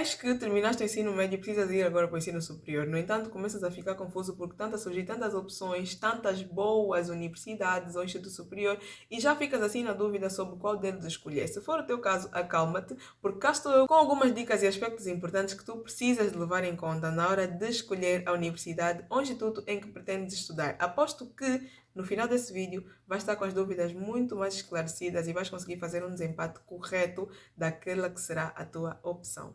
Eis que terminaste o ensino médio e precisas ir agora para o ensino superior. No entanto, começas a ficar confuso porque tantas surgem tantas opções, tantas boas universidades ou instituto superior e já ficas assim na dúvida sobre qual deles escolher. Se for o teu caso, acalma-te, porque cá estou eu com algumas dicas e aspectos importantes que tu precisas de levar em conta na hora de escolher a universidade ou instituto em que pretendes estudar. Aposto que no final desse vídeo vais estar com as dúvidas muito mais esclarecidas e vais conseguir fazer um desempate correto daquela que será a tua opção.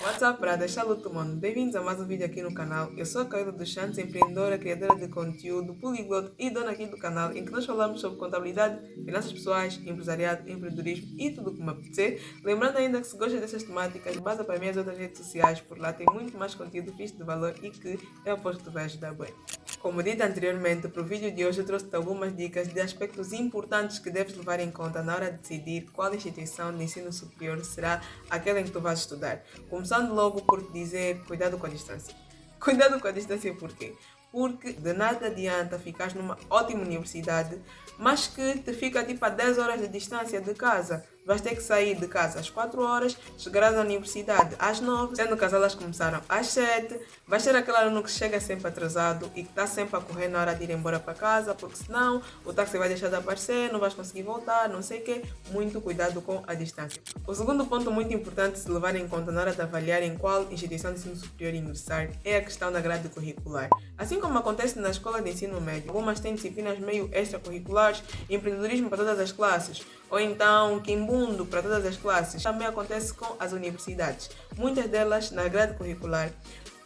What's up, Prada? Saluto, mano. Bem-vindos a mais um vídeo aqui no canal. Eu sou a Carla dos Santos, empreendedora, criadora de conteúdo, poliglot e dona aqui do canal, em que nós falamos sobre contabilidade, finanças pessoais, empresariado, empreendedorismo e tudo o que me apetecer. Lembrando ainda que se gosta dessas temáticas, basta para minhas outras redes sociais, por lá tem muito mais conteúdo fixe de valor e que eu aposto que tu vai ajudar bem. Como dito anteriormente, para o vídeo de hoje eu trouxe-te algumas dicas de aspectos importantes que deves levar em conta na hora de decidir qual instituição de ensino superior será aquela em que tu vais estudar. Começando logo por te dizer, cuidado com a distância. Cuidado com a distância por quê? Porque de nada adianta ficar numa ótima universidade, mas que te fica tipo a 10 horas de distância de casa. Vais ter que sair de casa às 4 horas, chegarás à universidade às 9, sendo que as aulas começaram às 7. Vais ser aquele aluno que chega sempre atrasado e que está sempre a correr na hora de ir embora para casa, porque senão o táxi vai deixar de aparecer, não vais conseguir voltar, não sei o quê. Muito cuidado com a distância. O segundo ponto muito importante de se levar em conta na hora de avaliar em qual instituição de ensino superior ingressar é a questão da grade curricular. Assim como acontece na escola de ensino médio, algumas têm disciplinas meio extracurriculares, empreendedorismo para todas as classes, ou então quimbundo para todas as classes. Também acontece com as universidades. Muitas delas, na grade curricular,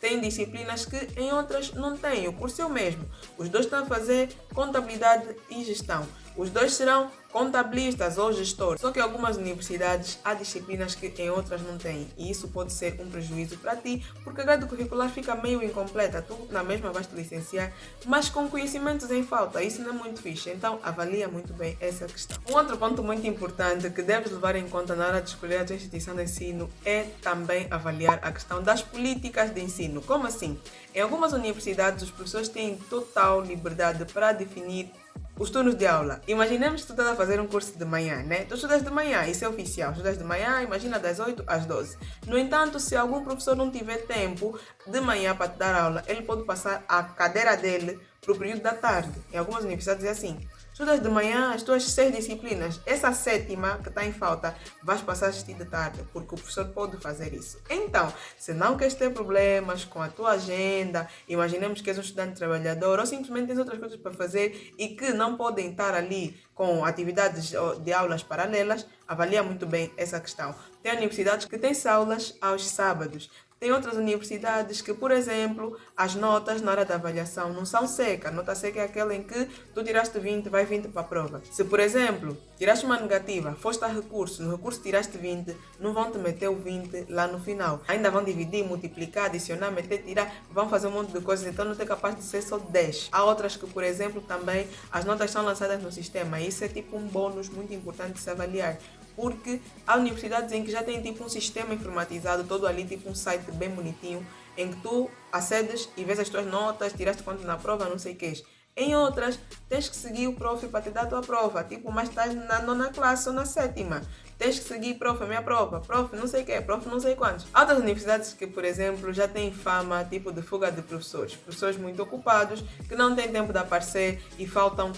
têm disciplinas que em outras não têm. O curso é o mesmo. Os dois estão a fazer contabilidade e gestão. Os dois serão contabilistas ou gestores. Só que em algumas universidades há disciplinas que em outras não têm. E isso pode ser um prejuízo para ti, porque a grade curricular fica meio incompleta. Tu na mesma vais te licenciar, mas com conhecimentos em falta. Isso não é muito fixe. Então avalia muito bem essa questão. Um outro ponto muito importante que deves levar em conta na hora de escolher a tua instituição de ensino é também avaliar a questão das políticas de ensino. Como assim? Em algumas universidades os professores têm total liberdade para definir os turnos de aula. Imaginemos que tu estás a fazer um curso de manhã, né? Tu estudas de manhã, isso é oficial. Estudas de manhã, imagina das 8 às 12. No entanto, se algum professor não tiver tempo de manhã para te dar aula, ele pode passar a cadeira dele para o período da tarde. Em algumas universidades é assim. Estudas de manhã as tuas 6 disciplinas. Essa 7ª que está em falta, vais passar a assistir de tarde, porque o professor pode fazer isso. Então, se não queres ter problemas com a tua agenda, imaginemos que és um estudante trabalhador ou simplesmente tens outras coisas para fazer e que não podem estar ali com atividades de aulas paralelas, avalia muito bem essa questão. Tem universidades que têm aulas aos sábados. Tem outras universidades que, por exemplo, as notas na hora da avaliação não são secas. A nota seca é aquela em que tu tiraste 20, vai 20 para a prova. Se, por exemplo, tiraste uma negativa, foste a recurso, no recurso tiraste 20, não vão te meter o 20 lá no final. Ainda vão dividir, multiplicar, adicionar, meter, tirar, vão fazer um monte de coisas, então não é capaz de ser só 10. Há outras que, por exemplo, também as notas são lançadas no sistema. Isso é tipo um bônus muito importante de se avaliar. Porque há universidades em que já tem tipo um sistema informatizado, todo ali, tipo um site bem bonitinho, em que tu acedes e vês as tuas notas, tiraste quanto na prova, não sei o que. Em outras, tens que seguir o prof para te dar a tua prova, tipo, mas estás na 9ª classe ou na 7ª. Tens que seguir, prof, a minha prova, prof, não sei o que, prof, não sei quantos. Há outras universidades que, por exemplo, já têm fama, tipo, de fuga de professores. Professores muito ocupados, que não têm tempo de aparecer e faltam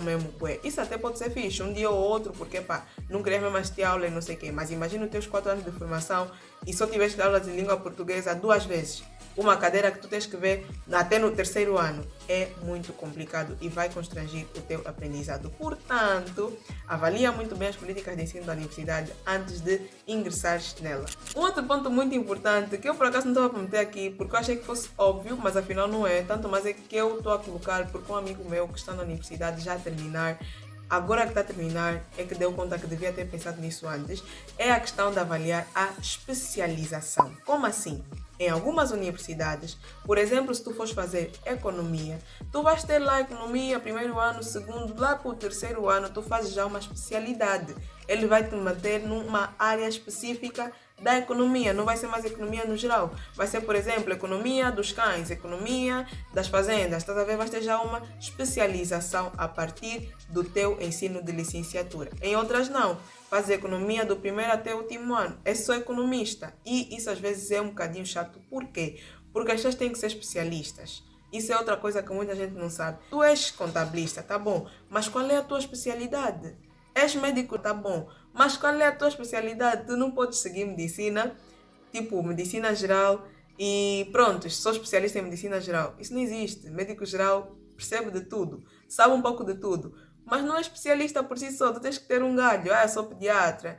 mesmo bué. Isso até pode ser fixe, um dia ou outro, porque, pá, não querias mesmo assistir aula e não sei o que. Mas imagina os teus 4 anos de formação e só tiveste aulas de língua portuguesa 2 vezes. Uma cadeira que tu tens que ver até no 3º ano. É muito complicado e vai constrangir o teu aprendizado. Portanto, avalia muito bem as políticas de ensino da universidade antes de ingressares nela. Um outro ponto muito importante, que eu por acaso não estava a meter aqui, porque eu achei que fosse óbvio, mas afinal não é. Tanto mais é que eu estou a colocar, porque um amigo meu que está na universidade já a terminar, agora que está a terminar, é que deu conta que devia ter pensado nisso antes, é a questão de avaliar a especialização. Como assim? Em algumas universidades, por exemplo, se tu fores fazer economia, tu vais ter lá economia, 1º ano, 2º, lá para o 3º ano, tu fazes já uma especialidade. Ele vai te manter numa área específica da economia, não vai ser mais economia no geral. Vai ser, por exemplo, economia dos cães, economia das fazendas. Estás a ver? Vai ter já uma especialização a partir do teu ensino de licenciatura. Em outras não. Faz economia do primeiro até o último ano. É só economista. E isso às vezes é um bocadinho chato. Por quê? Porque as pessoas têm que ser especialistas. Isso é outra coisa que muita gente não sabe. Tu és contabilista, tá bom. Mas qual é a tua especialidade? És médico, tá bom. Mas qual é a tua especialidade? Tu não podes seguir medicina, tipo medicina geral e pronto, sou especialista em medicina geral. Isso não existe. Médico geral percebe de tudo, sabe um pouco de tudo. Mas não é especialista por si só, tu tens que ter um galho. Eu sou pediatra,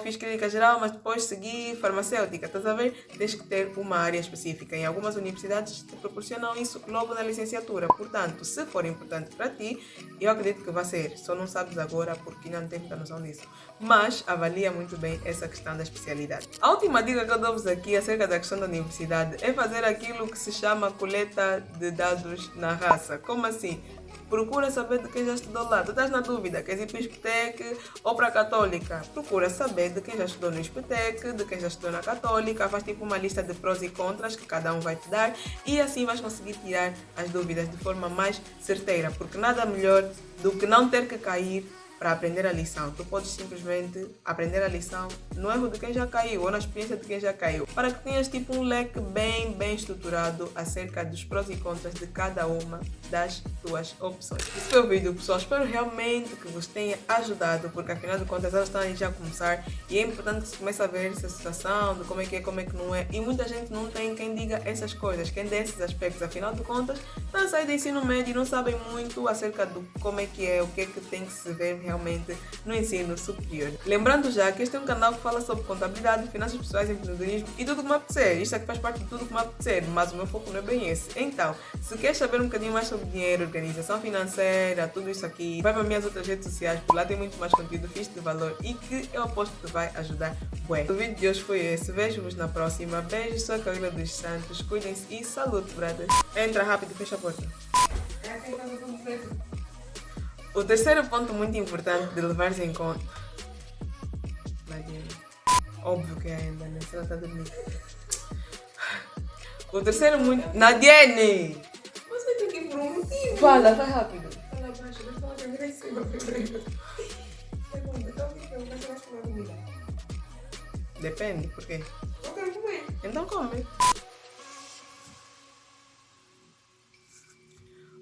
fiz clínica geral, mas depois segui farmacêutica. Estás a ver? Tens que ter uma área específica. Em algumas universidades te proporcionam isso logo na licenciatura. Portanto, se for importante para ti, eu acredito que vai ser. Só não sabes agora porque ainda não tens muita noção disso. Mas avalia muito bem essa questão da especialidade. A última dica que eu dou-vos aqui acerca da questão da universidade é fazer aquilo que se chama coleta de dados na raça. Como assim? Procura saber de quem já estudou lá. Tu estás na dúvida, queres ir para o ISPTEC ou para a Católica? Procura saber de quem já estudou no ISPTEC, de quem já estudou na Católica. Faz tipo uma lista de prós e contras que cada um vai te dar e assim vais conseguir tirar as dúvidas de forma mais certeira. Porque nada melhor do que não ter que cair para aprender a lição. Tu podes simplesmente aprender a lição no erro de quem já caiu ou na experiência de quem já caiu, para que tenhas tipo um leque bem estruturado acerca dos prós e contras de cada uma das tuas opções. Esse foi o vídeo, pessoal. Espero realmente que vos tenha ajudado, porque afinal de contas elas estão aí já a começar e é importante que se comece a ver essa situação de como é que não é. E muita gente não tem quem diga essas coisas, quem dê esses aspectos. Afinal de contas, estão a sair do ensino médio e não sabem muito acerca do como é, o que tem que se ver realmente no ensino superior. Lembrando já que este é um canal que fala sobre contabilidade, finanças pessoais, empreendedorismo e tudo como apetecer. Isto aqui faz parte de tudo como apetecer, mas o meu foco não é bem esse. Então, se queres saber um bocadinho mais sobre dinheiro, organização financeira, tudo isso aqui, vai para minhas outras redes sociais, por lá tem muito mais conteúdo fixe de valor e que eu aposto que te vai ajudar. Ué, o vídeo de hoje foi esse. Vejo-vos na próxima. Beijos, sou a Carolina dos Santos. Cuidem-se e saúde, brothers. Entra rápido e fecha a porta. O terceiro ponto muito importante de levares em conta. Óbvio que é ainda, né? Se ela está dormindo. O terceiro muito. Nadiene! Mas vai ter que ir por um motivo. Fala, vai rápido. Fala baixo, vai falar primeiro em cima primeiro. Segundo, então o que é? Vai ser mais comer comida? Depende, por quê? Eu quero comer. Então come.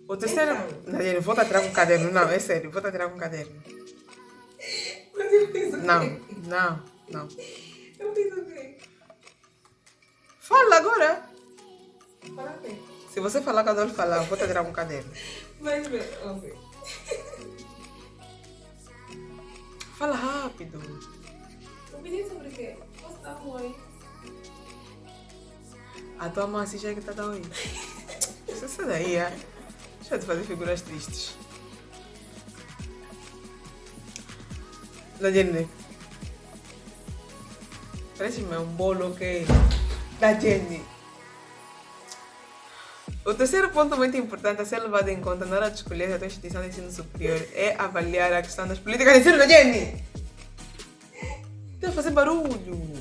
O terceiro. Então. Nadiene, volta a tirar com o caderno. Não, é sério, volta a tirar com o caderno. Mas eu fiz o quê? Não. Eu fiz o quê? Fala agora. Fala bem. Se você falar que eu adoro falar, volta a tirar com o caderno. Vai ver, ok. Fala rápido. Eu pedi sobre o quê? Posso dar um oi? A tua mãe assim já é que tá dando. Isso daí, é. Deixa eu te fazer figuras tristes. Nadiene. Parece-me um bolo que... Nadiene. O terceiro ponto muito importante a ser levado em conta na hora de escolher a tua instituição de ensino superior é avaliar a questão das políticas de ensino, Nadiene. Tem que fazer barulho.